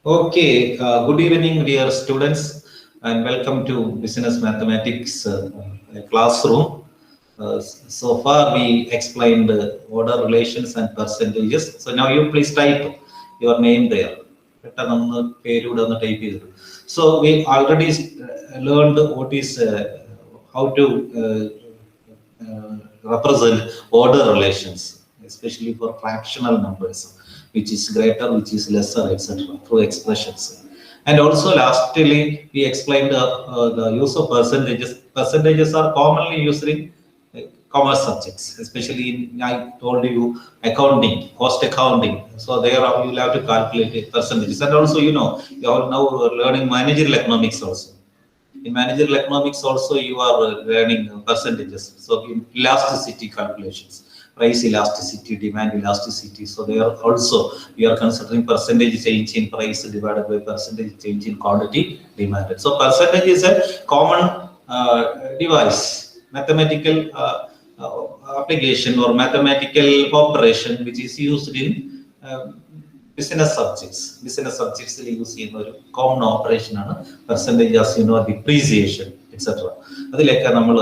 Okay, good evening, dear students, and welcome to Business Mathematics classroom. So far, we explained order relations and percentages. So now you please type your name there. So we already learned what is how to represent order relations, especially for fractional numbers, which is greater, which is lesser, etc., through expressions. And also, lastly, we explained the use of percentages. Percentages are commonly used in commerce subjects, especially in, I told you, accounting, cost accounting. So there you will have to calculate percentages. And also, you are now learning managerial economics also. In managerial economics also you are learning percentages. So in elasticity calculations, price elasticity, demand elasticity. So they are also, we are considering percentage change in price divided by percentage change in quantity demanded. So percentage is a common device, mathematical application or mathematical operation which is used in business subjects use ചെയ്യുന്ന ഒരു common operation ആണ് percentage, as you know, depreciation, etc. അതിലൊക്കെ നമ്മൾ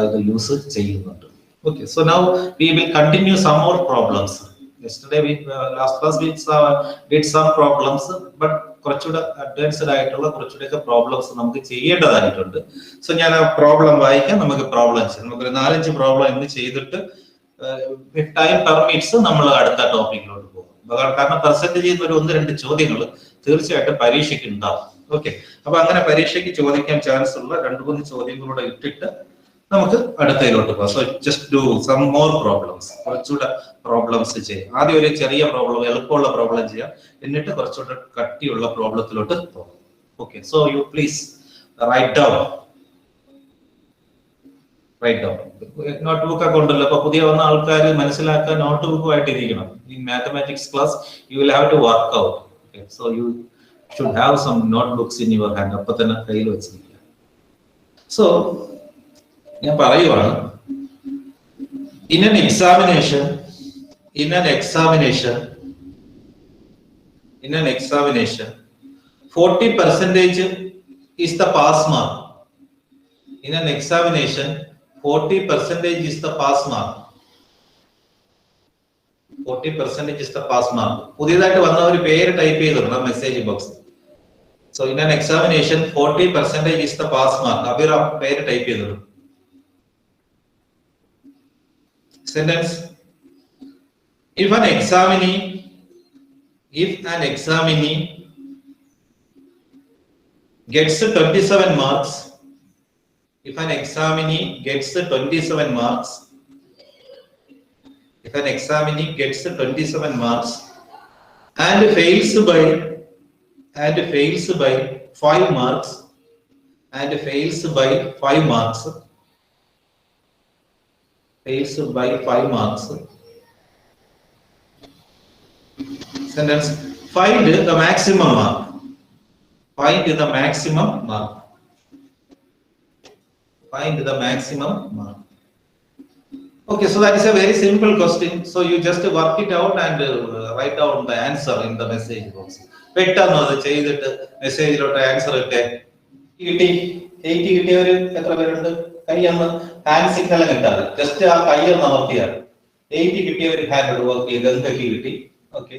ഇത് use ചെയ്യുന്നുണ്ട്. Okay, so now we will continue some more problems. Yesterday we last class we did some problems, but കുറച്ചുകൂടെ advanced ആയിട്ടുള്ള കുറച്ചുകൂടെയൊക്കെ problems നമുക്ക് ചെയ്യേണ്ടതായിട്ടുണ്ട്. സോ ഞാൻ ആ പ്രോബ്ലം വായിക്കാം, നമുക്ക് പ്രോബ്ലം ചെയ്യാം. നമുക്കൊരു 4-5 പ്രോബ്ലം ഇന്ന് ചെയ്തിട്ട് ടൈം പെർമിറ്റ്സ് നമ്മൾ അടുത്ത ടോപ്പിക്കിലോട്ട് പോകും. കാരണം പെർസെന്റേജ് ചെയ്യുന്ന ഒരു 1-2 ചോദ്യങ്ങൾ തീർച്ചയായിട്ടും പരീക്ഷയ്ക്ക് ഉണ്ടാവും. ഓക്കെ, അപ്പൊ അങ്ങനെ പരീക്ഷയ്ക്ക് ചോദിക്കാൻ ചാൻസ് ഉള്ള 2-3 ചോദ്യങ്ങളൂടെ ഇട്ടിട്ട് നമുക്ക് അടുത്തതിലോട്ട് പോകാം. So just do some more problems, കുറച്ചുകൂടെ പ്രോബ്ലംസ് ചെയ്യാം. ആദ്യം ഒരു ചെറിയ പ്രോബ്ലം, എളുപ്പമുള്ള പ്രോബ്ലം ചെയ്യാം, എന്നിട്ട് കുറച്ചുകൂടെ കട്ടിയുള്ള പ്രോബ്ലത്തിലോട്ട് പോകാം. Okay, so you please write down. Note book ഒക്കെ ഉണ്ടല്ലോ, അപ്പൊ പുതിയ വന്ന ആൾക്കാർ മനസ്സിലാക്കാൻ നോട്ട് ബുക്കുമായിട്ട് ഇരിക്കണം. In mathematics class you will have to work out. So you should have some note books in your hand. അപ്പൊ തന്നെ കയ്യിൽ വെച്ചിരിക്കുക. സോ ഞാൻ പറയുവാണ്, in an examination 40% is the pass mark. In an examination 40% is the pass mark. 40% is the pass mark. പുതിയതായിട്ട് വന്ന ഒരു പേര് ടൈപ്പ് ചെയ്തിട്ടുണ്ട് മെസ്സേജ് ബോക്സിൽ. So in an examination 40% is the pass mark. അവർ ആ പേര് ടൈപ്പ് ചെയ്തിട്ടുണ്ട്. Sentence: if an examinee gets 27 marks, if an examinee gets 27 marks and fails by 5 marks, Sentence: find the maximum mark. Find the maximum mark. Okay, so that is a very simple question. So you just work it out and write down the answer in the message box. പെട്ടെന്ന് അത് ചെയ്തിട്ട് മെസ്സേജിലോട്ട് answer ഇട്ടേ. 80 കിട്ടിയവര് എത്ര പേരുണ്ട്? കൈയൊന്ന് hand signal കിട്ടാതെ just ആ കൈയൊന്ന് അമർത്തിയാൽ 80 കിട്ടിയവർ ഹാൻഡ് വർക്ക്. ഗംഗയ്ക്ക് കിട്ടി. ഓക്കെ,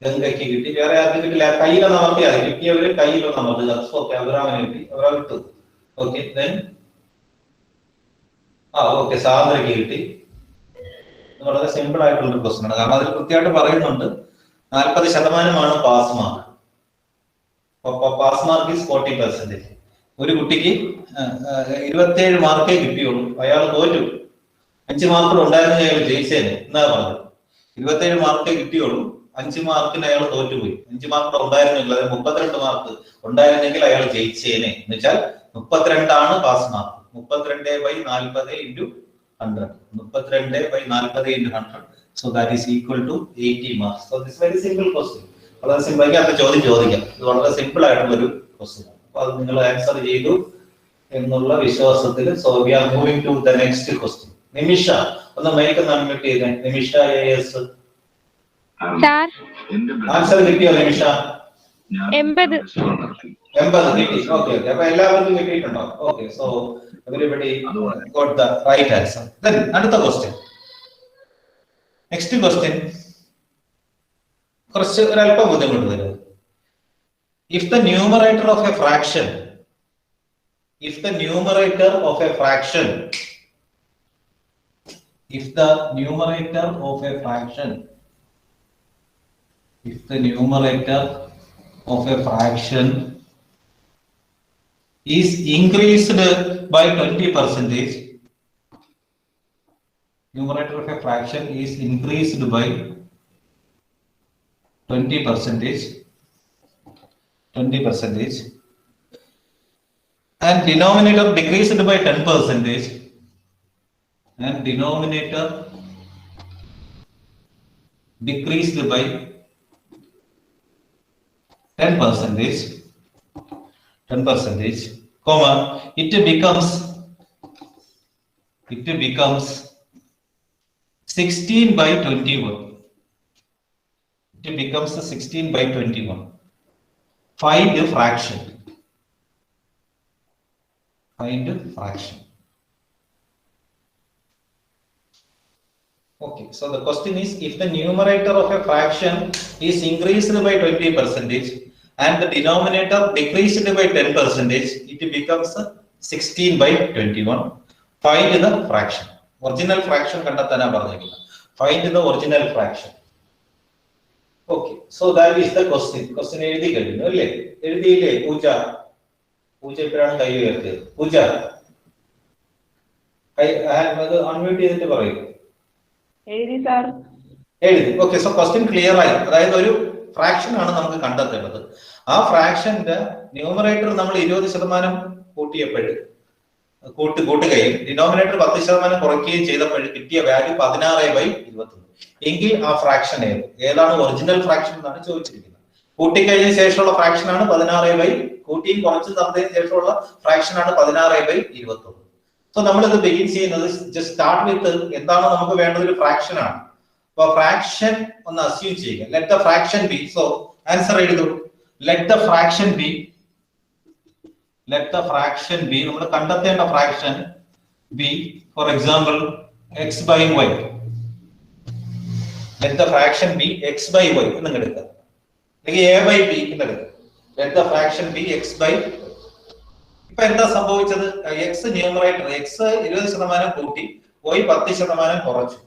ഗംഗയ്ക്ക് കിട്ടി. വേറെ ആർക്കും കിട്ടില്ല. കയ്യിലൊന്ന് അമർത്തിയാൽ കിട്ടിയവര് കയ്യിലൊന്ന് അമർത്തുക. ഓക്കെ, അബ്രാമിന് കിട്ടി, അവരാ വിട്ടു. ഓക്കെ, ഓക്കെ, സാന്ദ്രയ്ക്ക് കിട്ടി. വളരെ സിമ്പിൾ ആയിട്ടുള്ള ഒരു ക്വസ്റ്റൻ ആണ്. കാരണം അതിൽ കൃത്യമായിട്ട് പറയുന്നുണ്ട് 40% pass mark. Pass mark is 40%. ഒരു കുട്ടിക്ക് 27 മാർക്കേ കിട്ടിയുള്ളൂ, അയാൾ തോറ്റു. 5 മാർക്ക് ഉണ്ടായിരുന്നെങ്കിൽ അയാൾ ജയിച്ചേനെ എന്നാ പറഞ്ഞത്. 27 മാർക്കേ കിട്ടിയുള്ളൂ, 5 മാർക്കിന് അയാൾ തോറ്റുപോയി. 5 മാർക്ക് ഉണ്ടായിരുന്നെങ്കിൽ, അതായത് 32 മാർക്ക് ഉണ്ടായിരുന്നെങ്കിൽ അയാൾ ജയിച്ചേനെ. എന്ന് വെച്ചാൽ 32 ആണ് pass mark. 32/40 into 100. 32/40 So that is equal to 80 marks. So this is very simple question. വളരെ സിമ്പിൾ ആയിട്ട് അടുത്ത ചോദ്യം ചോദിക്കാം. ഇത് വളരെ സിമ്പിൾ ആയിട്ടുള്ള ഒരു ക്വസ്റ്റ്യൻ ആണ്. അപ്പൊ അത് നിങ്ങൾ ആൻസർ ചെയ്തു എന്നുള്ള വിശ്വാസത്തിൽ. So we are moving to the next question. Nimisha ഒന്ന് മൈക്ക് അൺമ്യൂട്ട് ചെയ്തേ. നിമിഷ AS. സാർ ആൻസർ കിട്ടിയോ നിമിഷ? 80. 80 കിട്ടി. Okay okay. അപ്പൊ എല്ലാവർക്കും കിട്ടിയിട്ടുണ്ടോ? Okay. So everybody got the right answer. Then അടുത്ത ക്വസ്റ്റ്യൻ. നെക്സ്റ്റ് ക്വസ്റ്റ്യൻ കുറച്ച് ഒരല്പം ബുദ്ധിമുട്ട് വരും. If the numerator of a fraction, if the numerator of a fraction, if the numerator of a fraction, if the numerator of a fraction is increased by 20%, numerator of a fraction is increased by 20%, and denominator decreased by 10%, and denominator decreased by 10%, comma, it becomes 16 by 21. It becomes 16 by 21. Find the fraction. Find the fraction. Okay, so the question is, if the numerator of a fraction is increased by 20% and the denominator decreased by 10%, it becomes 16 by 21. Find the fraction. Original fraction കണ്ടെത്താനാ പറഞ്ഞിരിക്കുന്നത്. Find the original fraction. Okay, so that is the question. Question എഴുതി കഴിഞ്ഞു അല്ലേ? എഴുതിയില്ലേ പൂജ? പൂജ എപ്പോഴാണ് കൈ ഉയർത്തിയത്? പൂജ അത് unmute ചെയ്തിട്ട് പറയൂ. എഴുതി സാർ. എഴുതി. ഓക്കെ, സോ ക്വസ്റ്റ്യൻ ക്ലിയർ ആയി. അതായത് ഒരു ഫ്രാക്ഷൻ ആണ് നമുക്ക് കണ്ടെത്തേണ്ടത്. ആ ഫ്രാക്ഷന്റെ ന്യൂമറേറ്റർ നമ്മൾ 20% കൂട്ടുകയും ഡിനോമിനേറ്റർ 10% കുറയ്ക്കുകയും ചെയ്തപ്പോൾ കിട്ടിയ വാല്യൂ 16/21. എങ്കിൽ ആ ഫ്രാക്ഷൻ ഏതാണ് ഒറിജിനൽ ഫ്രാക്ഷൻ എന്നാണ് ചോദിച്ചിരിക്കുന്നത്. കൂട്ടിക്കഴിഞ്ഞ ശേഷമുള്ള ഫ്രാക്ഷൻ ആണ് 16 കൂട്ടിയും കുറച്ചും തന്നതിന് ശേഷമുള്ള ഫ്രാക്ഷൻ ആണ് 16/21. സോ നമ്മൾ ഇത് ബിഗിൻ ചെയ്യുന്നത് ജസ്റ്റ് സ്റ്റാർട്ട് വിത്ത് എന്താണ് നമുക്ക് വേണ്ടത്, ഒരു ഫ്രാക്ഷൻ ആണ്. അപ്പൊ ഫ്രാക്ഷൻ ഒന്ന് അസ്യൂം ചെയ്യുക. Let the fraction be. So answer എഴുതൂ. Let the fraction be. നമ്മൾ കണ്ടെത്തേണ്ട fraction be. For example x/y. Let the fraction be x/y എന്ന് എടുക്കുക, അല്ലെങ്കിൽ a/b എന്ന് എടുക്കുക. Let the fraction be x/y. ഇപ്പൊ എന്താ സംഭവിച്ചത്? x ന്യൂമറേറ്റർ x 20% കൂട്ടി y 10% കുറച്ചു.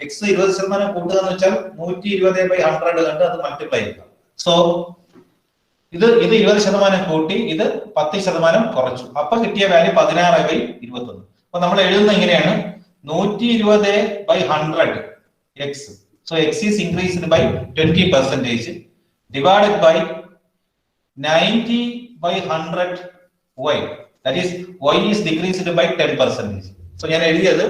x 20% കൂട്ടുക എന്ന് വെച്ചാൽ 120/100 കണ്ട് അത് മൾട്ടിപ്ലൈ ചെയ്യുക. സോ ഇത് 20% കൂട്ടി ഇത് 10% കുറച്ചു. അപ്പൊ കിട്ടിയ വാല്യൂ 16/21. അപ്പൊ നമ്മൾ എഴുതുന്നത് എങ്ങനെയാണ്? 120/100 x. So x is increased by 20% divided by 90/100 y. That is y is decreased by 10%. So ഞാൻ എഴുതിയത്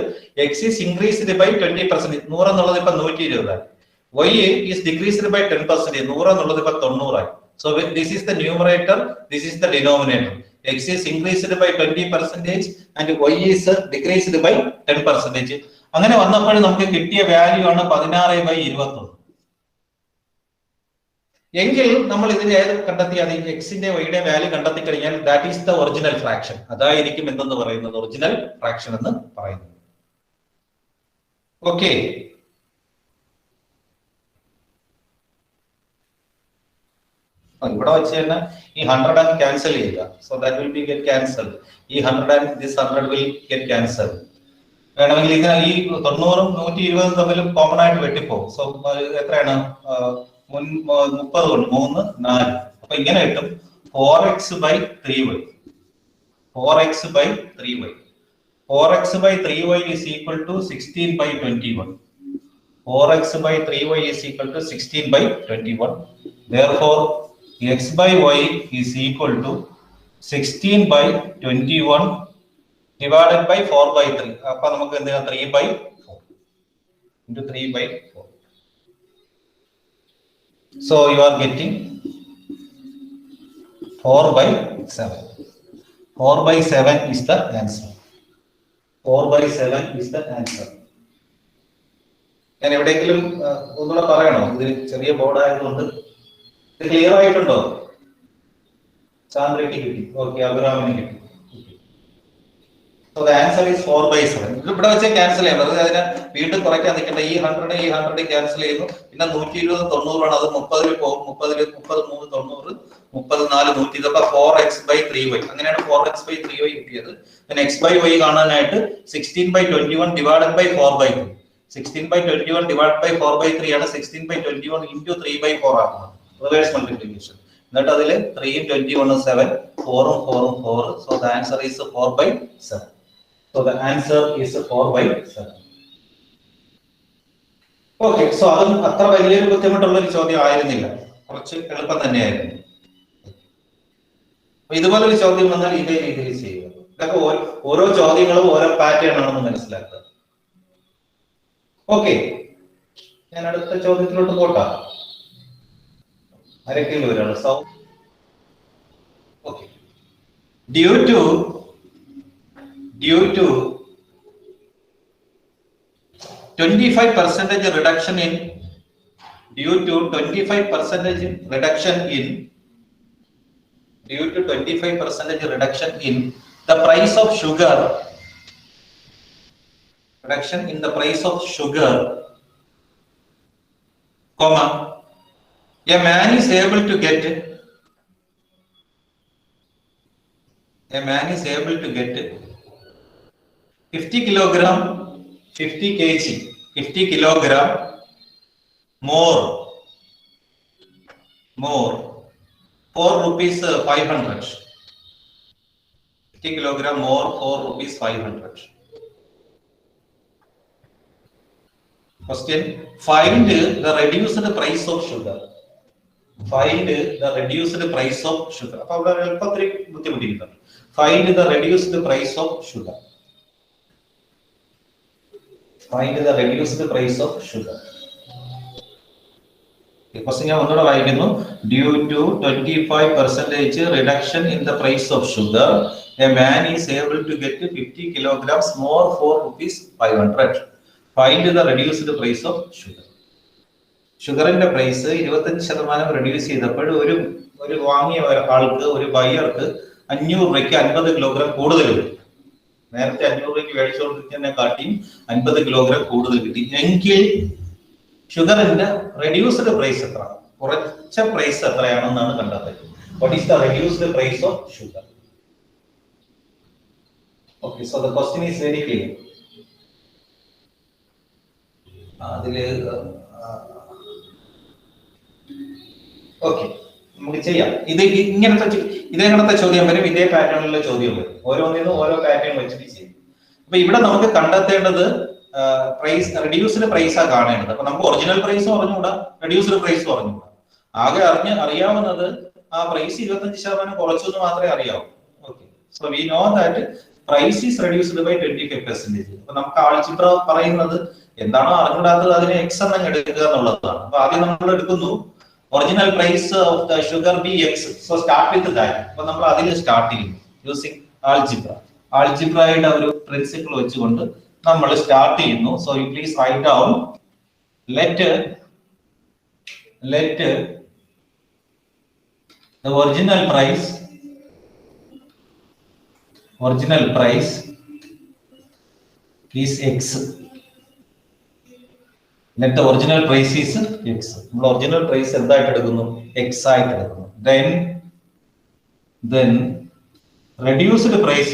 x is increased by 20%. 100 എന്നുള്ളത് ഇപ്പൊ 120 ആയി. y is decreased by 10%. 100 എന്നുള്ളത് ഇപ്പൊ 90 ആയി. So this is the numerator, this is the denominator. X is increased by 20% and y is decreased by 10%. അങ്ങനെ വന്നപ്പോൾ നമുക്ക് കിട്ടിയ വാല്യൂ ആണ് 16/21. എങ്കിൽ നമ്മൾ ഇതിനെ ഏത് കണ്ടെത്തിയാൽ എക്സിന്റെ വൈയുടെ വാല്യൂ കണ്ടെത്തി കഴിഞ്ഞാൽ that is the original fraction. അതായിരിക്കും എന്തെന്ന് പറയുന്നത്, ഒറിജിനൽ ഫ്രാക്ഷൻ എന്ന് പറയുന്നത്. ഓക്കെ, ഇവിടെ വെച്ച് തന്നെ ഈ 100 ക്യാൻസൽ ചെയ്യുക. So that will be get cancel. ഈ 100 and this 100 will get cancelled. വേണമെങ്കിൽ ഇതിന് ഈ 90ഉം 120 തമ്മിൽ കോമൺ ആയിട്ട് വെട്ടിപ്പോകും. സോ എത്രയാണ്? 30 കൊണ്ട് 3 4. അപ്പൊ ഇങ്ങനെ കിട്ടും 4x/3y. 4x/3y. 4x/3y is equal to 16/21. 4x/3y is equal to 16/21. Therefore x/y is equal to 16/21 divided by 4/3. അപ്പൊ നമുക്ക് എന്താണ് 3/4 into 3/4. So you are getting 4/7. 4/7 is the answer. 4/7 is the answer. ഞാൻ എവിടെയെങ്കിലും ഒന്നുകൂടെ പറയണോ? ഇത് ചെറിയ ബോർഡ് ആയതുകൊണ്ട് ഇത് ക്ലിയർ ആയിട്ടുണ്ടോ? ചാന്ദ്രയ്ക്ക് കിട്ടി, ഓക്കെ, അബ്രാമിന് കിട്ടി. So the answer is 4/7. ഇവിടെ വെച്ച് ക്യാൻസൽ ചെയ്യാം, വെറുതെ അതിനെ വീണ്ടും കുറയ്ക്കാൻ നിൽക്കേണ്ട. ഈ 100 ക്യാൻസൽ ചെയ്യുന്നു, പിന്നെ 120 90 ആണ്, അത് 30 പോകും. 30 3 90, 34 100, ഇതൊക്കെ 4x/3y. അങ്ങനെയാണ് 4x/3y കിട്ടിയത്. പിന്നെ x/y കാണാനായിട്ട് 16/21 ഡിവൈഡഡ് ബൈ 4/3. 16/21 ഡിവൈഡഡ് ബൈ 4/3 ആണ് 16/21 into 3/4 ആക്കുന്നത്, റിവേഴ്സ് മൾട്ടിപ്ലിക്കേഷൻ. എന്നിട്ട് അതിൽ 3 21 7, 4 4. So the answer is 4/7. So the answer is 4/7. Okay, so അതും അത്ര വലിയൊരു ബുദ്ധിമുട്ടുള്ള ഒരു ചോദ്യം ആയിരുന്നില്ല, കുറച്ച് എളുപ്പം തന്നെയായിരുന്നു. ഇതുപോലൊരു ചോദ്യം വന്നാൽ ഇതേ രീതിയിൽ ചെയ്യുക. ഇതൊക്കെ ഓരോ ചോദ്യങ്ങളും ഓരോ പാറ്റേൺ ആണെന്ന് മനസ്സിലാക്കുക. ഓക്കെ, ഞാൻ അടുത്ത ചോദ്യത്തിലോട്ട് പോട്ടാ. ആരൊക്കെയും ഒരാൾ okay. Due to 25% reduction in the price of sugar, comma, a man is able to get 50 kilogram more for rupees 500. 50 kilogram more for rupees 500. Question: find the reduced price of sugar. Find the reduced price of sugar. അപ്പോൾ അവിടെ എളുപ്പത്തിൽ ബുദ്ധിമുട്ടില്ല. Find the reduced price of sugar. Find the reduced price of sugar. Question ഞാൻ ഒന്നുകൂടെ വായിക്കുന്നു. Due to 25% reduction in the price of sugar, a man is able to get 50 kilograms more for rupees 500. Find the reduced price of sugar. ഷുഗറിന്റെ price 25% reduce ചെയ്തപ്പോൾ ഒരു വാങ്ങിയ ആൾക്ക്, ഒരു ബയ്യർക്ക് 500 രൂപയ്ക്ക് 50 കിലോഗ്രാം കൂടുതൽ കിട്ടി. നേരത്തെ 500 രൂപയ്ക്ക് മേടിച്ചുകൊണ്ടിരിക്കുന്നതിനെ കാട്ടിയും 50 കിലോഗ്രാം കൂടുതൽ കിട്ടി. എങ്കിൽ ഷുഗറിന്റെ റെഡ്യൂസ്ഡ് പ്രൈസ് എത്ര, കുറച്ച പ്രൈസ് എത്രയാണെന്നാണ് കണ്ടെത്തുന്നത്. What is the reduced price of sugar? Okay, so the question is very clear. അതില് ഓക്കെ, നമുക്ക് ചെയ്യാം. ഇങ്ങനത്തെ ചോദ്യം വരും, ഇതേ പാറ്റേണിലുള്ള ചോദ്യം വരും. ഓരോന്നിനും ഓരോ പാറ്റേൺ വെച്ചിട്ട് ചെയ്യും. അപ്പൊ ഇവിടെ നമുക്ക് കണ്ടെത്തേണ്ടത് പ്രൈസ്, റെഡ്യൂസ്ഡ് പ്രൈസാ കാണേണ്ടത്. അപ്പൊ നമുക്ക് ഒറിജിനൽ പ്രൈസ് പറഞ്ഞുകൂടാ, റെഡ്യൂസ്ഡ് പ്രൈസ് പറഞ്ഞുകൂടാ. ആകെ അറിയാവുന്നത് ആ പ്രൈസ് 25% കുറച്ചു എന്ന് മാത്രമേ അറിയാവൂ. Okay, so we know that price is reduced by 25%. അപ്പൊ നമുക്ക് ആൾജിബ്ര പറയുന്നത് എന്താണോ അറിഞ്ഞൂടാത്തത് അതിനെ എക്സ് എന്ന് എടുക്കുക എന്നുള്ളതാണ്. അപ്പൊ ആദ്യം നമ്മൾ എടുക്കുന്നു original price of the sugar be x. So start with that. അപ്പൊ നമ്മൾ അതിൽ സ്റ്റാർട്ട് ചെയ്യുന്നു യൂസിങ് ആൾജിബ്ര. ആൾജിബ്രയുടെ ഒരു പ്രിൻസിപ്പിൾ വെച്ചുകൊണ്ട് നമ്മൾ സ്റ്റാർട്ട് ചെയ്യുന്നു. So you please write down let the original price is x. Let the original price is x. നമ്മൾ original price എന്തായിട്ട് എടുക്കുന്നു? x ആയിട്ട് എടുക്കുന്നു. then reduced price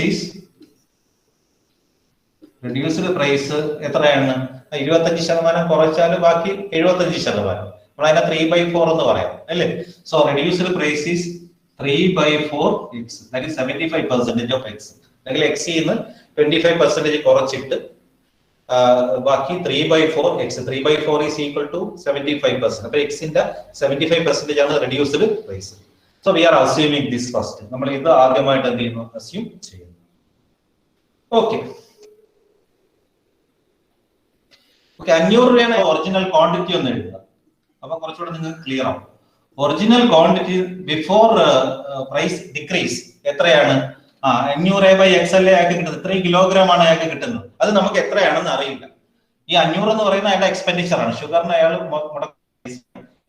എത്രയാണ്? 25% കുറച്ചാൽ ബാക്കി 75%. നമ്മൾ അതിനെ 3/4 എന്ന് പറയാം അല്ലേ? So reduced price is 3/4 x. That is 75% of x. അല്ലെങ്കിൽ x ന്ന് 25% കുറച്ചിട്ട് ബാക്കി 3/4 x. 3/4 is equal to 75%. അപ്പൊ x ന്റെ 75% ആണ് reduced price. So we are assuming this first. നമ്മൾ ഇത് ആദ്യമായിട്ട് എന്ത് ചെയ്യുന്നു? അസ്യൂം ചെയ്യുന്നു. ഓക്കെ, 500 രൂപയാണ് ഒറിജിനൽ ക്വാണ്ടിറ്റി ഒന്ന് എഴുതുക. അപ്പൊ കുറച്ചുകൂടെ നിങ്ങൾക്ക് ക്ലിയർ ആവും. Original quantity before price decrease എത്രയാണ്? 500/x അല്ലേ അയാൾക്ക് കിട്ടുന്നത്. 3 കിലോഗ്രാം ആണ് അയാൾക്ക് കിട്ടുന്നത്. അത് നമുക്ക് എത്രയാണെന്ന് അറിയില്ല. ഈ 500 എന്ന് പറയുന്ന അയാളുടെ എക്സ്പെൻഡിച്ചർ ആണ്. ഷുഗറിന് അയാൾ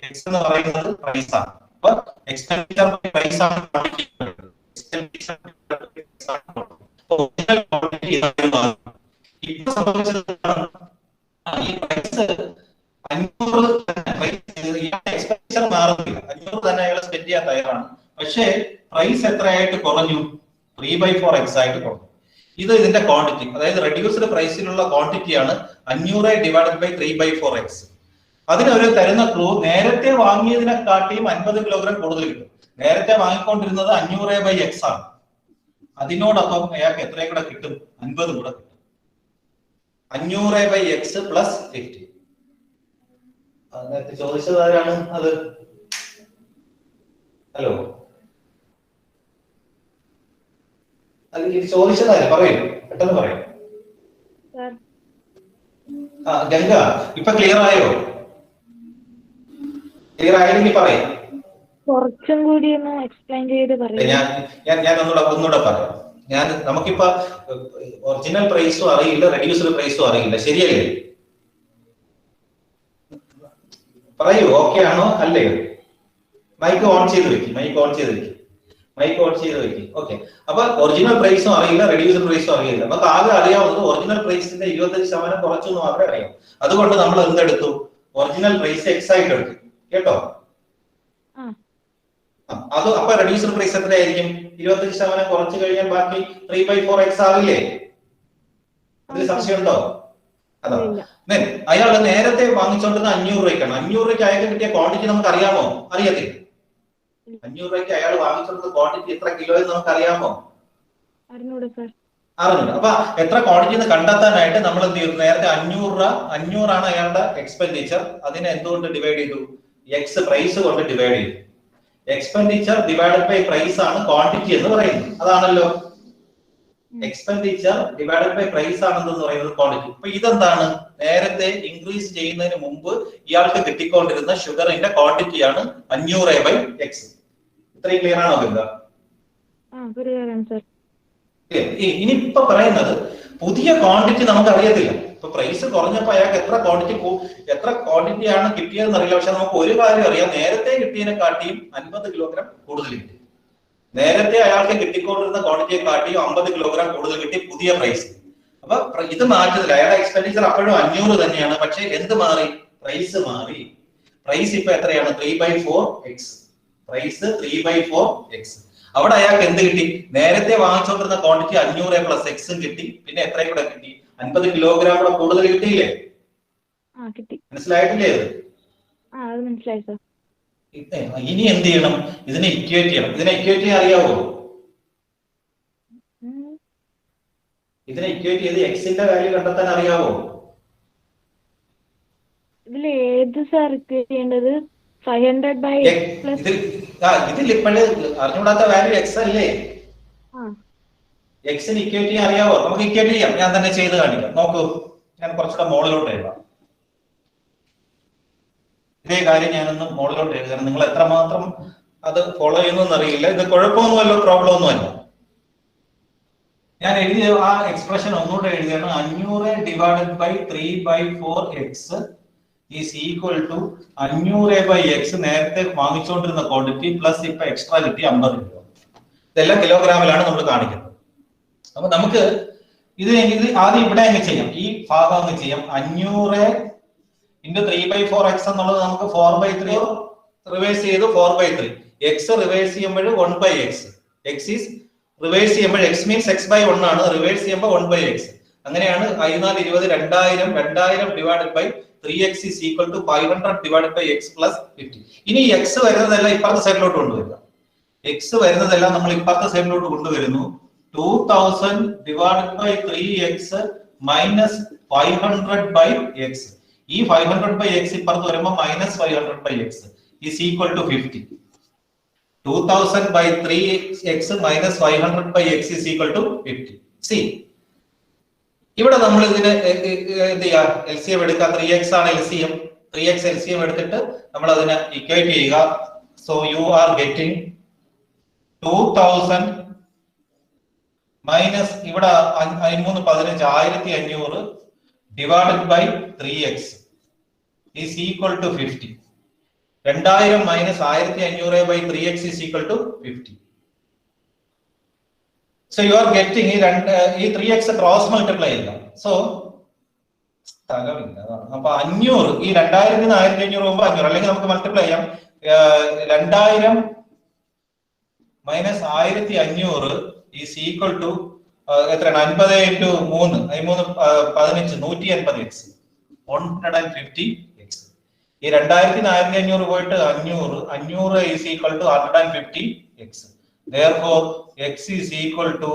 എക്സ് എന്ന് പറയുന്നത് പ്രൈസ് ആണ്. അപ്പൊ എക്സ്പെൻഡിച്ചർ പ്രൈസ് ആണ്. ഇപ്പൊ സംഭവിച്ചത് ഈ പ്രൈസ് 500 എക്സ്പെൻഡിച്ചർ മാറുന്നില്ല, 500 തന്നെ അയാൾ സ്പെൻഡ് ചെയ്യാൻ തയ്യാറാണ്. പക്ഷേ പ്രൈസ് എത്രയായിട്ട് കുറഞ്ഞു? 3/4x ആയിട്ട് കുറഞ്ഞു. ഇത് ഇതിന്റെ ക്വാണ്ടിറ്റി, അതായത് റെഡ്യൂസ്ഡ് പ്രൈസിലുള്ള ക്വാണ്ടിറ്റിയാണ് 500 ഡിവൈഡഡ് ബൈ 3/4x. അതിനൊരു തരുന്ന ക്ലൂ, നേരത്തെ വാങ്ങിയതിനെക്കാട്ടിയും 50 കിലോഗ്രാം കൂടുതൽ കിട്ടും. നേരത്തെ വാങ്ങിക്കൊണ്ടിരുന്നത് 500/x ആണ്. അതിനോടൊപ്പം അയാൾക്ക് എത്രയും കൂടെ കിട്ടും? 50 കൂടെ കിട്ടും. 500/x plus 50. നേരത്തെ ചോദിച്ചത് ആരാണ് അത്? ഹലോ, അത് ഇത് ചോദിച്ചതാര്? പറയൂ, പെട്ടെന്ന് പറയൂ. ഗംഗ, ഇപ്പൊ ക്ലിയർ ആയോ? ക്ലിയർ ആയില്ലെങ്കിൽ പറയും. കുറച്ചും കൂടി ഒന്ന് എക്സ്പ്ലെയിൻ ചെയ്ത് പറയാം. ഞാൻ ഒന്നുകൂടെ പറയാം. നമുക്കിപ്പോ ഒറിജിനൽ പ്രൈസും അറിയില്ല, റെഡ്യൂസ്ഡ് പ്രൈസും അറിയില്ല, ശരിയല്ലേ? പറയൂ, ഓക്കെ ആണോ അല്ലേ? മൈക്ക് ഓൺ ചെയ്ത് വെക്ക്. ഓക്കെ. അപ്പൊ ഒറിജിനൽ പ്രൈസും അറിയില്ല, റെഡ്യൂസ്ഡ് പ്രൈസും അറിയില്ല. നമുക്ക് ആകെ അറിയാവുന്നത് ഒറിജിനൽ പ്രൈസിന്റെ 25% കുറച്ചു എന്ന് മാത്രമേ അറിയാം. അതുകൊണ്ട് നമ്മൾ എന്തെടുത്തു? ഒറിജിനൽ പ്രൈസ് എക്സ് ആയിട്ട് എടുത്തു, കേട്ടോ? അത് അപ്പൊ റെഡ്യൂസ്ഡ് പ്രൈസ് എത്രയായിരിക്കും? 25% കുറച്ചു കഴിഞ്ഞാൽ ബാക്കി 3/4x ആവില്ലേ? അതിൽ സംശയമുണ്ടോ? അതാ അയാൾ നേരത്തെ വാങ്ങിച്ചോണ്ടിരുന്ന 500 രൂപയ്ക്കാണ്. 500 രൂപയ്ക്ക് അയാൾക്ക് കിട്ടിയ ക്വാണ്ടിറ്റി നമുക്ക് അറിയാമോ? അറിയത്തില്ല. 500 രൂപയ്ക്ക് അയാൾ വാങ്ങിച്ചോണ്ടിരുന്ന ക്വാണ്ടിറ്റി എത്ര കിലോ എന്ന് നമുക്ക് അറിയാമോ? അറിഞ്ഞൂടാ. അപ്പൊ എത്ര ക്വാണ്ടിറ്റി എന്ന് കണ്ടെത്താനായിട്ട് നമ്മൾ എന്ത് ചെയ്തു? നേരത്തെ 500 ആണ് അയാളുടെ എക്സ്പെൻഡിച്ചർ. അതിനെ എന്തുകൊണ്ട് ഡിവൈഡ് ചെയ്തു? എക്സ് പ്രൈസ് കൊണ്ട് ഡിവൈഡ് ചെയ്തു. എക്സ്പെൻഡിച്ചർ ഡിവൈഡഡ് ബൈ പ്രൈസ് ആണ് ക്വാണ്ടിറ്റി എന്ന് പറയുന്നത്. അതാണല്ലോ, എക്സ്പെൻഡിച്ചർ ഡിവൈഡഡ് ബൈ പ്രൈസ് ആണെന്ന് പറയുന്നത് ക്വാണ്ടിറ്റി. അപ്പൊ ഇതെന്താണ്? നേരത്തെ ഇൻക്രീസ് ചെയ്യുന്നതിന് മുമ്പ് ഇയാൾക്ക് കിട്ടിക്കൊണ്ടിരുന്ന ഷുഗറിന്റെ ക്വാണ്ടിറ്റിയാണ് 500/x. ഇത്രയും ക്ലിയർ ആണോ ഗംഗ? ഇനിയിപ്പൊ പറയുന്നത് പുതിയ ക്വാണ്ടിറ്റി നമുക്ക് അറിയത്തില്ല. ഇപ്പൊ പ്രൈസ് കുറഞ്ഞപ്പോ അയാൾക്ക് എത്ര ക്വാണ്ടിറ്റിയാണ് കിട്ടിയതെന്ന് അറിയില്ല. പക്ഷെ നമുക്ക് ഒരു കാര്യം അറിയാം, നേരത്തെ കിട്ടിയതിനെക്കാട്ടിയും 50 കിലോഗ്രാം കൂടുതൽ കിട്ടി. നേരത്തെ അയാൾക്ക് കിട്ടിക്കൊണ്ടിരുന്ന ക്വാണ്ടിറ്റിയെ കാട്ടിയും 50 കിലോഗ്രാം കൂടുതൽ കിട്ടി, പുതിയ പ്രൈസ്. അപ്പൊ ഇത് മാറ്റത്തില്ല. അയാളുടെ എക്സ്പെൻഡിച്ചർ അപ്പോഴും 500 തന്നെയാണ്. പക്ഷെ എന്ത് മാറി? പ്രൈസ് മാറി. പ്രൈസ് ഇപ്പൊ എത്രയാണ്? 3/4x. Price 3/4x. അവിടെ അയാൾക്ക് എന്ത് കിട്ടി? നേരത്തെ വാങ്ങിച്ചുകൊണ്ടിരുന്ന ക്വാണ്ടിറ്റി 500 പ്ലസ് എക്സും കിട്ടി. പിന്നെ എത്രയും കൂടെ കിട്ടി? 50 കിലോഗ്രാം കൂടെ കൂടുതൽ കിട്ടിയില്ലേ? മനസ്സിലായിട്ടില്ലേ? മനസ്സിലായി സർ. ഇനി എന്ത് ചെയ്യണം? ഇതിനെ ഇക്വേറ്റ് ചെയ്യണം. ഇതിനെ ഇക്വേറ്റ് ചെയ്യാൻ അറിയാവോ? ഇതിനെ ഇക്വേറ്റ് ചെയ്ത് എക്സിന്റെ വാല്യൂ കണ്ടെത്താൻ അറിയാവോ? ഇതിൽ ഏത് സാർ ഇക്വേറ്റ് ചെയ്യേണ്ടത്? 500/x+. ഇതിൽ ഇപ്പോഴ് അറിഞ്ഞുകൂടാത്ത വാല്യൂ എക്സ് അല്ലേ? എക്സിന് ഇക്വേറ്റ് ചെയ്യാൻ അറിയാവോ? നമുക്ക് ഇക്വേറ്റ് ചെയ്യാം. ഞാൻ തന്നെ ചെയ്ത് കാണിക്കാം. നോക്കൂ, ഞാൻ കുറച്ചുകൂടെ മോളിലോട്ട് എഴുതാം. ഇതേ കാര്യം ഞാനൊന്ന് മോളിലോട്ട് എഴുതാം. നിങ്ങൾ എത്രമാത്രം അത് ഫോളോ ചെയ്യുന്നു അറിയില്ല. ഇത് കുഴപ്പമൊന്നുമല്ലോ, പ്രോബ്ലം ഒന്നുമല്ല. ഞാൻ എഴുതിയ ആ എക്സ്പ്രഷൻ ഒന്നുകൂടെ എഴുതിയാണ്. 500 divided by 3/4x is equal to 500/x നേരത്തെ വാങ്ങിച്ചുകൊണ്ടിരുന്ന ക്വാണ്ടിറ്റി പ്ലസ് ഇപ്പൊ എക്സ്ട്രാ കിട്ടി 50 കിലോ. ഇതെല്ലാം കിലോഗ്രാമിലാണ് നമ്മൾ കാണിക്കുന്നത്. അപ്പൊ നമുക്ക് ഇത് ആദ്യം ഇവിടെ അങ്ങ് ചെയ്യാം. ഈ ഭാഗം അങ്ങ് ചെയ്യാം. 500 into 3/4x എന്നുള്ളത് നമുക്ക് 4/3 റിവേഴ്സ് ചെയ്ത് 4/3. x റിവേഴ്സ് ചെയ്യുമ്പോൾ 1/x. x ഈസ് റിവേഴ്സ് ചെയ്യുമ്പോൾ x മീൻസ് x/1 ആണ്. റിവേഴ്സ് ചെയ്യുമ്പോൾ 1/x. അങ്ങനെയാണ് 14 20 2000 divided by 3x is equal to 500 divided by x plus 50. ഇനി x വരുന്നതെല്ലാം ഇപ്പുറത്തെ സൈഡിലോട്ട് കൊണ്ടുവരിക. x വരുന്നതെല്ലാം നമ്മൾ ഇപ്പുറത്തെ സൈഡിലോട്ട് കൊണ്ടുവരുന്നു. 2000 divided by 3x minus 500/x. ഈ 500/x ഇപ്പുറത്ത് വരുമ്പോൾ minus 500/x is equal to 50. 2000/3x minus 500/x is equal to 50. See, ഇവിടെ നമ്മൾ ഇതിന് എന്ത് ചെയ്യാം? LCM എടുക്കുക. 3x ആണ് LCM. 3x LCM എടുത്തിട്ട് നമ്മൾ അതിനെ ഇക്വേറ്റ് ചെയ്യുക. So you are getting 2000 minus ഇവിടെ 13 15 1500 divided by 3x is equal to 50. 2000 minus 1500 by 3x is equal to 50. So you are getting ഈ 3x cross multiply ചെയ്യില്ല. So സ്ഥലമില്ല. അപ്പൊ 500 ഈ 2000 1500 പോകുമ്പോൾ 500 അല്ലെങ്കിൽ നമുക്ക് മൾട്ടിപ്ലൈ ചെയ്യാം. 2000 മൈനസ് 1500 ഈസ് ഈക്വൽ ടു എത്രയാണ്? 50 into 3 15 180x 150x. ഈ 2000 1500 പോയിട്ട് 500 is equal to 150x. Therefore x is equal to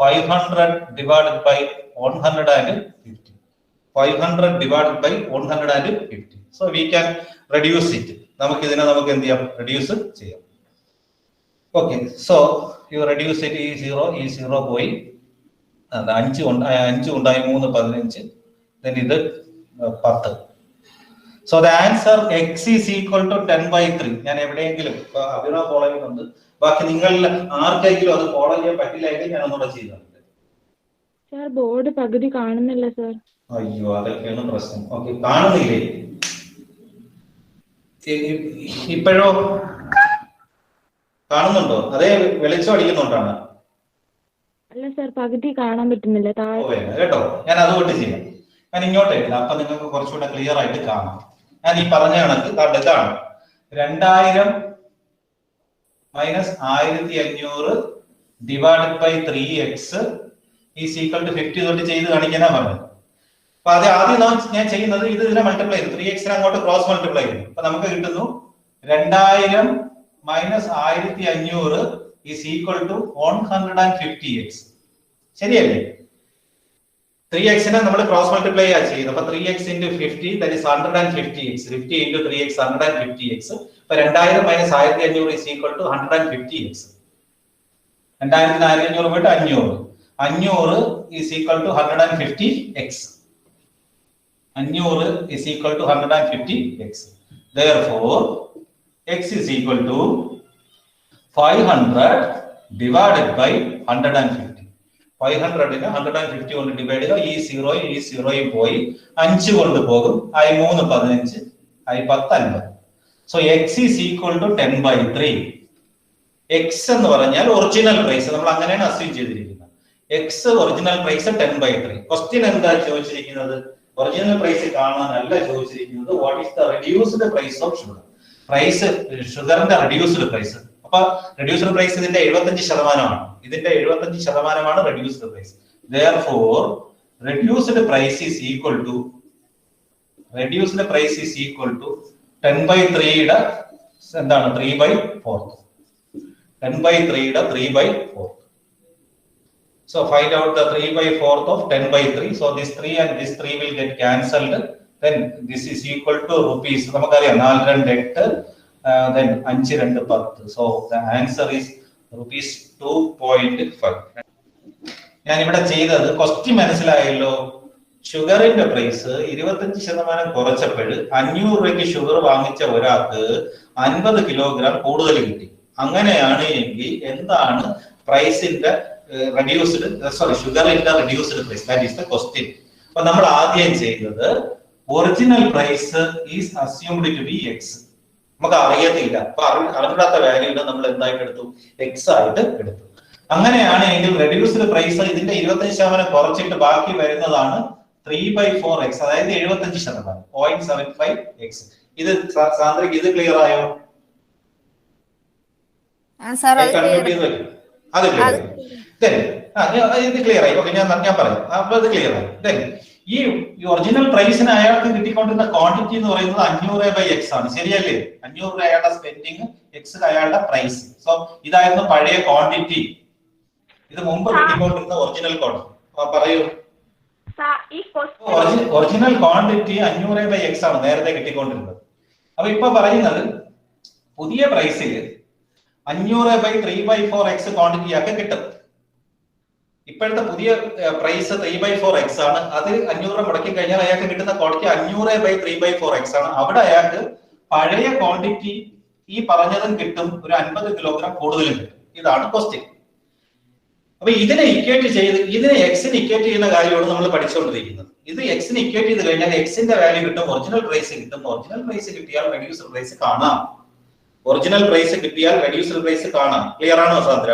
500 divided by 150. 500 divided by 150. So we can reduce it. നമുക്ക് ഇതിനെ നമുക്ക് എന്ത് ചെയ്യാം? reduce ചെയ്യാം. Okay, so you reduce it. ഈ 0 പോയി 5 ഉണ്ടായി 3 15, then ഇത് 10. So the answer x is equal to 10/3. ഞാൻ എവിടെയെങ്കിലും അഭിനവ് ഫോളോ ചെയ്യുന്നുണ്ട്, ബാക്കി നിങ്ങളിൽ ആർക്കെങ്കിലും അത് ഫോളോ ചെയ്യാൻ പറ്റില്ലെങ്കിൽ ഞാൻ ഒന്നുകൂടെ ചെയ്തിട്ടുണ്ട്. സാർ ബോർഡ് പകുതി കാണുന്നില്ല സാർ. അയ്യോ, അതൊക്കെയാണ് പ്രശ്നം. ഓക്കെ, കാണുന്നില്ലേ? ഇപ്പോഴോ കാണുന്നുണ്ടോ? അതേ വെളിച്ചം അടിക്കുന്നുണ്ടാണ്? അല്ല സാർ, പകുതി കാണാൻ പറ്റുന്നില്ല. കേട്ടോ, ഞാൻ അതുകൊണ്ട് ചെയ്യാം. ഞാൻ ഇങ്ങോട്ട് ഇല്ല, അപ്പൊ നിങ്ങൾക്ക് കുറച്ചുകൂടെ ക്ലിയർ ആയിട്ട് കാണാം. ഞാൻ ഈ പറഞ്ഞ കണക്ക് ഇതാണ് 2000 minus 1500 divided by 3x is equal to 50 തൊട്ട് ചെയ്ത് കാണിക്കാനാ പറഞ്ഞത്. അപ്പൊ അത് ആദ്യം ഞാൻ ചെയ്യുന്നത് ഇതിനെ മൾട്ടിപ്ലൈ ചെയ്തു, 3x അങ്ങോട്ട് ക്രോസ് മൾട്ടിപ്ലൈ ചെയ്തു. അപ്പൊ നമുക്ക് കിട്ടുന്നു 2000 minus 1500 is equal to 150x. ശരിയല്ലേ? 3x നമ്മൾ ക്രോസ് മൾട്ടിപ്ലൈ ആ ചെയ്യുന്നത്. അപ്പൊ 3x into 50 that is 150x. 50 into 3x 150x. അപ്പൊ 2000 minus 1500 is equal to 150x. 2000 1500 പോയിട്ട് 500 is equal to 150x. 500 is equal to 150x. Therefore, x is equal to 500 divided by 150. 500 നെ 150 കൊണ്ട് divide ചെയ്യുക. ഈ 0 പോയി 5 കൊണ്ട് പോകും. I 3 15, I 10 50. So x is equal to 10/3. x എന്ന് പറഞ്ഞാൽ ഒറിജിനൽ പ്രൈസ്, നമ്മൾ അങ്ങനെയാണ് അസ്യൂം ചെയ്തിരിക്കുന്നത്. x original price 10/3. ക്വസ്റ്റ്യൻ എന്താ ചോദിച്ചിരിക്കുന്നത്? ഒറിജിനൽ പ്രൈസ് കാണാനല്ല ചോദിച്ചിരിക്കുന്നത്. What is the reduced price of sugar? Price ഷുഗറിന്റെ റെഡ്യൂസ്ഡ് പ്രൈസ്. അപ്പൊ റെഡ്യൂസ്ഡ് പ്രൈസ് ഇതിന്റെ 75%. ഇതിന്റെ 75% reduced price. Therefore, reduced price is equal to 10/3 യുടെ എന്താണ്? 3/4. 10/3 യുടെ 3/4. So find out the 3/4 of 10/3. So this 3 and this 3 will get cancelled. Then this is equal to rupees. നമുക്കറിയാം 4 2 8, then 5 2 10. So the answer is rupees 2.5. ഞാൻ ഇവിടെ ചെയ്തത് question മനസ്സിലായല്ലോ. ഷുഗറിന്റെ price 25% കുറച്ചപ്പോൾ 500 രൂപയ്ക്ക് ഷുഗർ വാങ്ങിച്ച ഒരാൾക്ക് 50 കിലോഗ്രാം കൂടുതൽ കിട്ടി. അങ്ങനെയാണ് എങ്കിൽ എന്താണ് പ്രൈസിന്റെ ഷുഗറിന്റെ reduced price? That is the question. അപ്പൊ നമ്മൾ ആദ്യം ചെയ്തത് original price is assumed to be x. നമുക്ക് അറിയത്തില്ല, അപ്പൊ അറിഞ്ഞിടാത്ത വാല്യൂനെ നമ്മൾ എന്തായിട്ട് എടുത്തു? എക്സ് ആയിട്ട് എടുത്തു. അങ്ങനെയാണെങ്കിൽ റെഡ്യൂസ്ഡ് പ്രൈസ് ഇതിന്റെ 25% കുറച്ചിട്ട് ബാക്കി വരുന്നതാണ് 3/4x, അതായത് 75%, 0.75x. ഇത് സാന്ദ്രയ്ക്ക് ഇത് ക്ലിയർ ആയോ? അത് ക്ലിയർ ആയി. ഇത് ക്ലിയർ ആയി. ഓക്കെ, ഞാൻ പറയാം. അപ്പൊ ഇത് ക്ലിയർ ആയി. ഈ ഒറിജിനൽ പ്രൈസിന് അയാൾക്ക് കിട്ടിക്കൊണ്ടിരുന്ന ക്വാണ്ടിറ്റി എന്ന് പറയുന്നത് 500/x ആണ്. ശരിയല്ലേ? 500 അയാളുടെ സ്പെൻഡിങ്, എക്സ് അയാളുടെ പ്രൈസ്. സോ ഇതായിരുന്നു പഴയ ക്വാണ്ടിറ്റി. ഇത് മുമ്പ് കിട്ടിക്കൊണ്ടിരുന്ന ഒറിജിനൽ ക്വാണ്ടിറ്റി. പറയൂ. ഒറിജിനൽ ക്വാണ്ടിറ്റി 500/x ആണ് നേരത്തെ കിട്ടിക്കൊണ്ടിരുന്നത്. അപ്പൊ ഇപ്പൊ പറയുന്നത് പുതിയ പ്രൈസിൽ 500/3/4x ക്വാണ്ടിറ്റി ഒക്കെ കിട്ടും. ഇപ്പോഴത്തെ പുതിയ പ്രൈസ് 3/4x ആണ്. അത് 500 മുടക്കി കഴിഞ്ഞാൽ അയാൾക്ക് കിട്ടുന്ന ക്വാണ്ടിറ്റി 500/3/4x ആണ്. അവിടെ അയാൾക്ക് പഴയ ക്വാണ്ടിറ്റി ഈ പറഞ്ഞതും കിട്ടും, ഒരു 50 കിലോഗ്രാം കൂടുതലും കിട്ടും. ഇതാണ് ക്വസ്റ്റ്യൻ. അപ്പൊ ഇതിനെ ഇക്വേറ്റ് ചെയ്ത് ഇതിനെ എക്സിന് ഇക്വേറ്റ് ചെയ്യുന്ന കാര്യമാണ് നമ്മൾ പഠിച്ചുകൊണ്ടിരിക്കുന്നത്. ഇത് എക്സിന് ഇക്വേറ്റ് ചെയ്ത് കഴിഞ്ഞാൽ എക്സിന്റെ വാല്യൂ കിട്ടും, ഒറിജിനൽ പ്രൈസ് കിട്ടും. ഒറിജിനൽ പ്രൈസ് കിട്ടിയാൽ റെഡ്യൂസ്ഡ് പ്രൈസ് കാണാം. ഒറിജിനൽ പ്രൈസ് കിട്ടിയാൽ റെഡ്യൂസ്ഡ് പ്രൈസ് കാണാം. ക്ലിയർ ആണോ സാന്ദ്ര?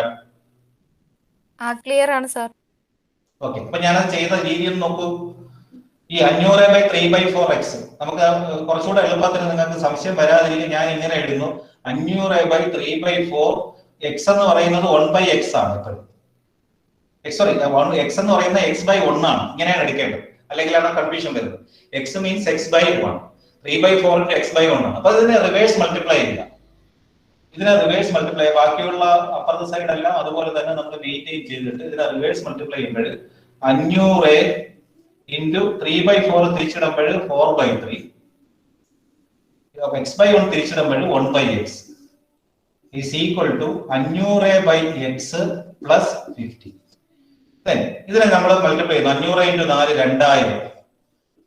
ക്ലിയർ ആണ് സാർ. ഓക്കെ, അപ്പൊ ഞാനത് ചെയ്ത രീതി ഒന്ന് നോക്കൂ. ഈ 500/3/4x നമുക്ക് കുറച്ചുകൂടെ എളുപ്പത്തിൽ നിങ്ങൾക്ക് സംശയം വരാതിരിക്കും ഞാൻ ഇങ്ങനെ എഴുതുന്നു. 500/3/4x എന്ന് പറയുന്നത് 1/x ആണ്. സോറി, x എന്ന് പറയുന്നത് x/1 ആണ്. ഇങ്ങനെയാണ് എടുക്കേണ്ടത്, അല്ലെങ്കിലാണ് കൺഫ്യൂഷൻ വരുന്നത്. x means x/1, 3/4 into x/1 ആണ്. അപ്പൊ ഇതിനെ റിവേഴ്സ് മൾട്ടിപ്ലൈ ചെയ്യുക. ഇതിനെ റിവേഴ്സ് മൾട്ടിപ്ലൈ, ബാക്കിയുള്ള അപ്പുറത്തെ സൈഡ് എല്ലാം അതുപോലെ തന്നെ നമ്മൾ മെയിൻറ്റെയിൻ ചെയ്തിട്ട് ഇതിനെ റിവേഴ്സ് മൾട്ടിപ്ലൈ ചെയ്യുമ്പോൾ 500 into 3/4 തിരിച്ചിടുമ്പോൾ 4/3, x/1 തിരിച്ചിടുമ്പോൾ 1/x is equal to 500/x plus 50. Then ഇതിനെ നമ്മൾ മൾട്ടിപ്ലൈ ചെയ്യുന്നു. 500 into 4 2000,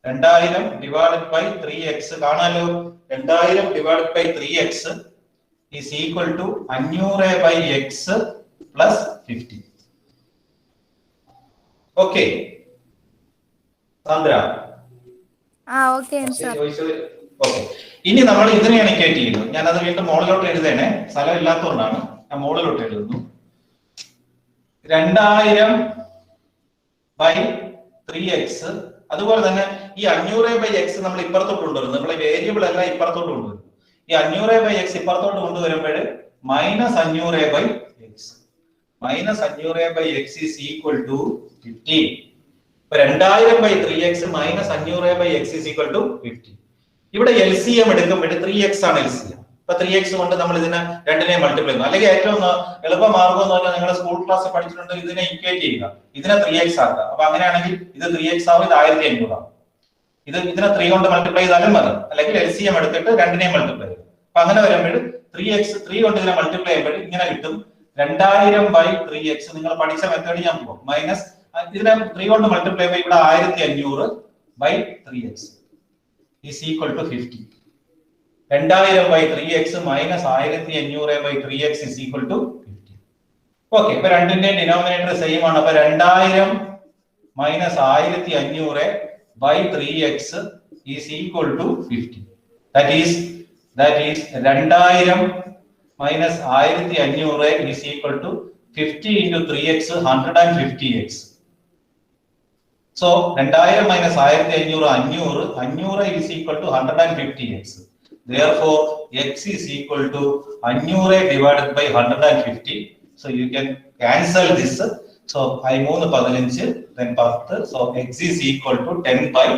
2000 divided by 3x കാണാലോ. 2000 divided by 3x is equal to 500/x plus 50. Okay, Sandra? Okay sir. Okay, ഇനി നമ്മൾ ഇതിനെയാണ് ഇക്വേറ്റ് ചെയ്യുന്നത്. ഞാൻ അത് വീണ്ടും മോളിലോട്ട് എഴുതേണേ, സ്ഥലം ഇല്ലാത്തതുകൊണ്ടാണ് ഞാൻ മോളിലോട്ട് എഴുതുന്നു. 2000/3x. അതുപോലെ തന്നെ ഈ 500/x നമ്മൾ ഇപ്പുറത്തോട്ട് കൊണ്ടുവരുന്നു. നമ്മളെ വേരിയബിൾ എല്ലാം ഇപ്പുറത്തോട്ട് കൊണ്ടുവരും. ഈ 500/x ഇപ്പുറത്തോട്ട് കൊണ്ടുവരുമ്പോൾ -500/x. -500/x is equal to 15. 2000/3x -500/x is equal to 50. ഇവിടെ LCM എടുക്കുമ്പോൾ 3x ആണ് LCM. അപ്പൊ 3x കൊണ്ട് നമ്മൾ ഇതിനെ രണ്ടിനെ മൾട്ടിപ്ലൈ ചെയ്യുന്നു. അല്ലെങ്കിൽ ഏറ്റവും എളുപ്പ മാർഗം എന്ന് പറഞ്ഞാൽ നിങ്ങളുടെ സ്കൂൾ ക്ലാസ്സിൽ പഠിച്ചിട്ടുണ്ട്, ഇതിനെ ഇക്വേറ്റ് ചെയ്യുക, ഇതിനെ 3x ആക്കുക. അപ്പൊ അങ്ങനെയാണെങ്കിൽ ഇത് 3x ആവും, ഇത് 1500 ആവും. ഇതിനെ 3 കൊണ്ട് മൾട്ടിപ്ലൈ ചെയ്താലും മതി, അല്ലെങ്കിൽ LCM എടുത്തിട്ട് രണ്ടിനെയും മൾട്ടിപ്ലൈ ചെയ്യും. അപ്പൊ അങ്ങനെ വരുമ്പോൾ 3 കൊണ്ട് ഇതിനെ മൾട്ടിപ്ലൈ ചെയ്യുമ്പോൾ ഇങ്ങനെ കിട്ടും 2000/3x. നിങ്ങൾ പഠിച്ച മെത്തേഡ് ഞാൻ പോകും. മൈനസ് ഇതിനെ 3 കൊണ്ട് മൾട്ടിപ്ലൈ ചെയ്യുമ്പോൾ ഇവിടെ 1500/3x is equal to 50. 2000/3x minus 1500/3x is equal to 50. Okay, ഇപ്പൊ രണ്ടിന്റെയും ഡിനോമിനേറ്റർ സെയിം ആണ്. അപ്പൊ 2000 minus 1500/3x is equal to 50. That is 2000 minus 1500 is equal to 50 into 3x 150x. So 2000 minus 1500 500 is equal to 150x. Therefore x is equal to 500 divided by 150. So you can cancel this. So I move the 15 then 10. So x is equal to 10/3.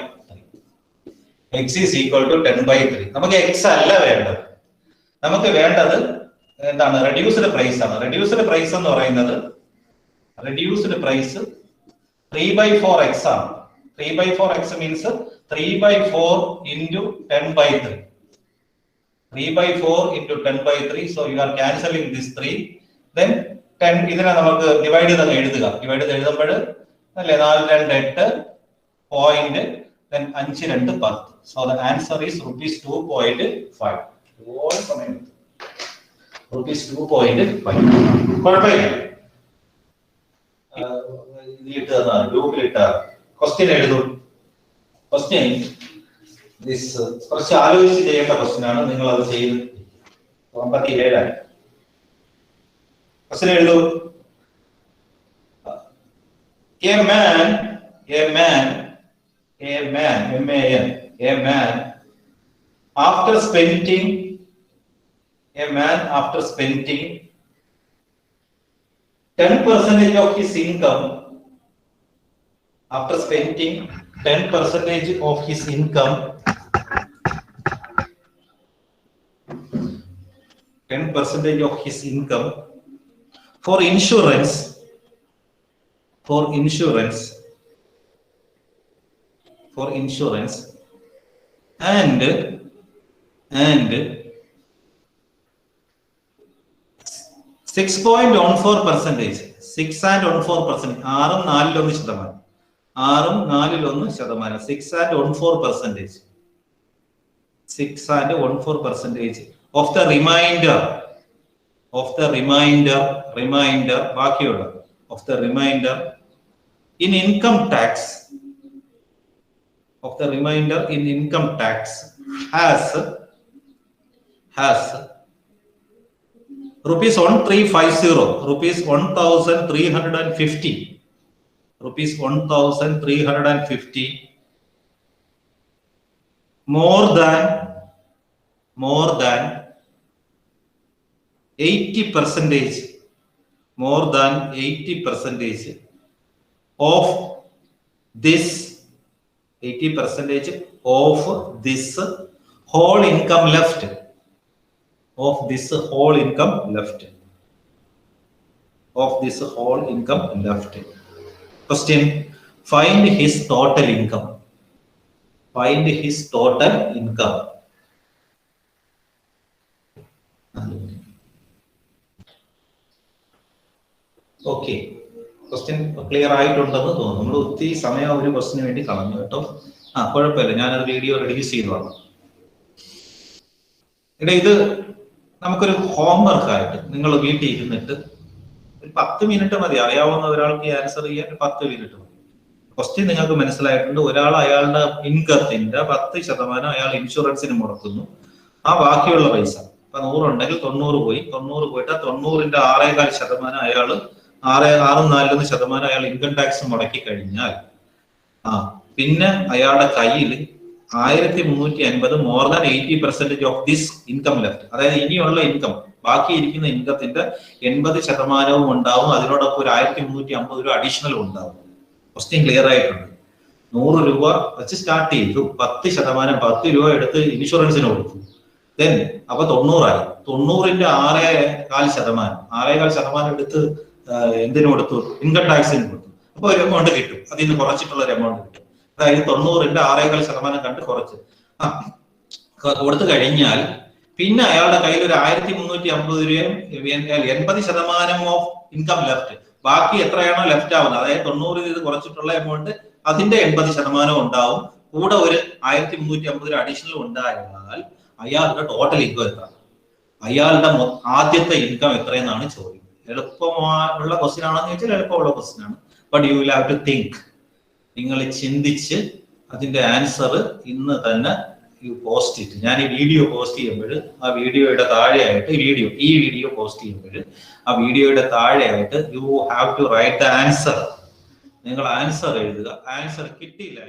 x is equal to 10/3. നമുക്ക് x അല്ല വേണ്ടത്, നമുക്ക് വേണ്ടത് എന്താണ്? Reduced price ആണ്. Reduced price എന്ന് പറയുന്നത് reduced price 3/4x ആണ്. 3/4x means 3/4 into 10/3. 3/4 into 10/3. So you are cancelling this 3. Then 10 ഇതിനെ നമുക്ക് ഡിവൈഡ് ചെയ്ത് എഴുതുക. ഡിവൈഡ് ചെയ്ത് എഴുതുമ്പോൾ അല്ലേ 4 2 8 point then 5 2 10. So the answer is ₹2.5. ₹2.5. കുഴപ്പമില്ല. ക്വസ്റ്റ്യൻ എഴുതും. ക്വസ്റ്റ്യൻ കുറച്ച് ആലോചിച്ച് ചെയ്യേണ്ട ക്വസ്റ്റ്യൻ ആണ്. നിങ്ങൾ അത് ചെയ്ത് 57 question എഴുതൂ. A man after spending 10% of his income, after spending 10% of his income, 10% of his income for insurance, and 6.14%, 6 and 14%, 6 and 14%, 6 and 14% of the remainder ബാക്കിയുള്ള of the remainder in income tax has rupees 1350, rupees 1350, rupees 1350 more than 80%, more than 80% of this 80% of this whole income left, of this whole income left. Question: find his total income. Find his total income. ഓക്കെ, question clear ആയിട്ടുണ്ടെന്ന് തോന്നുന്നു. നമ്മൾ ഒത്തിരി സമയം ഒരു ക്വസ്റ്റിന് വേണ്ടി കളഞ്ഞു കേട്ടോ. കുഴപ്പമില്ല, ഞാനത് വീഡിയോ റിലീസ് ചെയ്തതാണ്. ഇത് നമുക്കൊരു ഹോംവർക്ക് ആയിട്ട് നിങ്ങൾ വീട്ടിൽ ഇരുന്നിട്ട് ഒരു 10 മിനിറ്റ് മതി. അറിയാവുന്ന ഒരാൾക്ക് ആൻസർ ചെയ്യാൻ 10 മിനിറ്റ് മതി. ക്വസ്റ്റ്യൻ നിങ്ങൾക്ക് മനസ്സിലായിട്ടുണ്ട്. ഒരാൾ അയാളുടെ ഇൻകത്തിന്റെ 10% അയാൾ ഇൻഷുറൻസിന് മുടക്കുന്നു. ആ ബാക്കിയുള്ള പൈസ ഇപ്പൊ 100 ഉണ്ടെങ്കിൽ 90 പോയി, 90 പോയിട്ട് 90ന്റെ 6.4% അയാൾ 6.4% അയാൾ ഇൻകം ടാക്സ് മുടക്കി കഴിഞ്ഞാൽ പിന്നെ അയാളുടെ കയ്യിൽ 1350 more than 80% of this income left. അതായത് ഇനിയുള്ള ഇൻകം, ബാക്കി ഇരിക്കുന്ന ഇൻകത്തിന്റെ 80% ഉണ്ടാവും. അതിനോടൊപ്പം ഒരു 1350 രൂപ അഡീഷണൽ ഉണ്ടാവും. ക്വസ്റ്റ്യൻ ക്ലിയർ ആയിട്ടുണ്ട്. 100 രൂപ വെച്ച് സ്റ്റാർട്ട് ചെയ്തു, 10% 10 രൂപ എടുത്ത് ഇൻഷുറൻസിന് കൊടുത്തു. ദെൻ അപ്പൊ 90 ആയി. 90ന്റെ 6.4% എടുത്ത് എന്തിനു കൊടുത്തു? ഇൻകം ടാക്സിന് കൊടുത്തു. അപ്പൊ ഒരു എമൗണ്ട് കിട്ടും, അതിൽ നിന്ന് കുറച്ചിട്ടുള്ള ഒരു എമൗണ്ട് കിട്ടും. അതായത് 90ന്റെ 6.4% കണ്ട് കുറച്ച് കൊടുത്തു കഴിഞ്ഞാൽ പിന്നെ അയാളുടെ കയ്യിൽ ഒരു 1350 രൂപയും 80% ഓഫ് ഇൻകം ലെഫ്റ്റ്. ബാക്കി എത്രയാണോ ലെഫ്റ്റ് ആവുന്നത്, അതായത് 90 ഇത് കുറച്ചിട്ടുള്ള എമൗണ്ട് അതിന്റെ 80% ഉണ്ടാവും. കൂടെ ഒരു 1350 രൂപ അഡീഷണൽ ഉണ്ടായാൽ അയാളുടെ ടോട്ടൽ ഇൻകം എത്ര? അയാളുടെ ആദ്യത്തെ ഇൻകം എത്രയെന്നാണ് ചോദ്യം. എളുപ്പമുള്ള ക്വസ്റ്റ്യൻ ആണെന്ന് ചോദിച്ചാൽ എളുപ്പമുള്ള ക്വസ്റ്റ്യൻ ആണ്. But you will have to think. നിങ്ങൾ ചിന്തിച്ച് അതിന്റെ ആൻസർ ഇന്ന് തന്നെ പോസ്റ്റ് ചെയ്ത്, ഞാൻ ഈ വീഡിയോ പോസ്റ്റ് ചെയ്യുമ്പോൾ ആ വീഡിയോയുടെ താഴെയായിട്ട് ഈ വീഡിയോ പോസ്റ്റ് ചെയ്യുമ്പോൾ ആ വീഡിയോയുടെ താഴെയായിട്ട് you have to write the answer. നിങ്ങൾ ആൻസർ എഴുതുക. ആൻസർ കിട്ടിയില്ല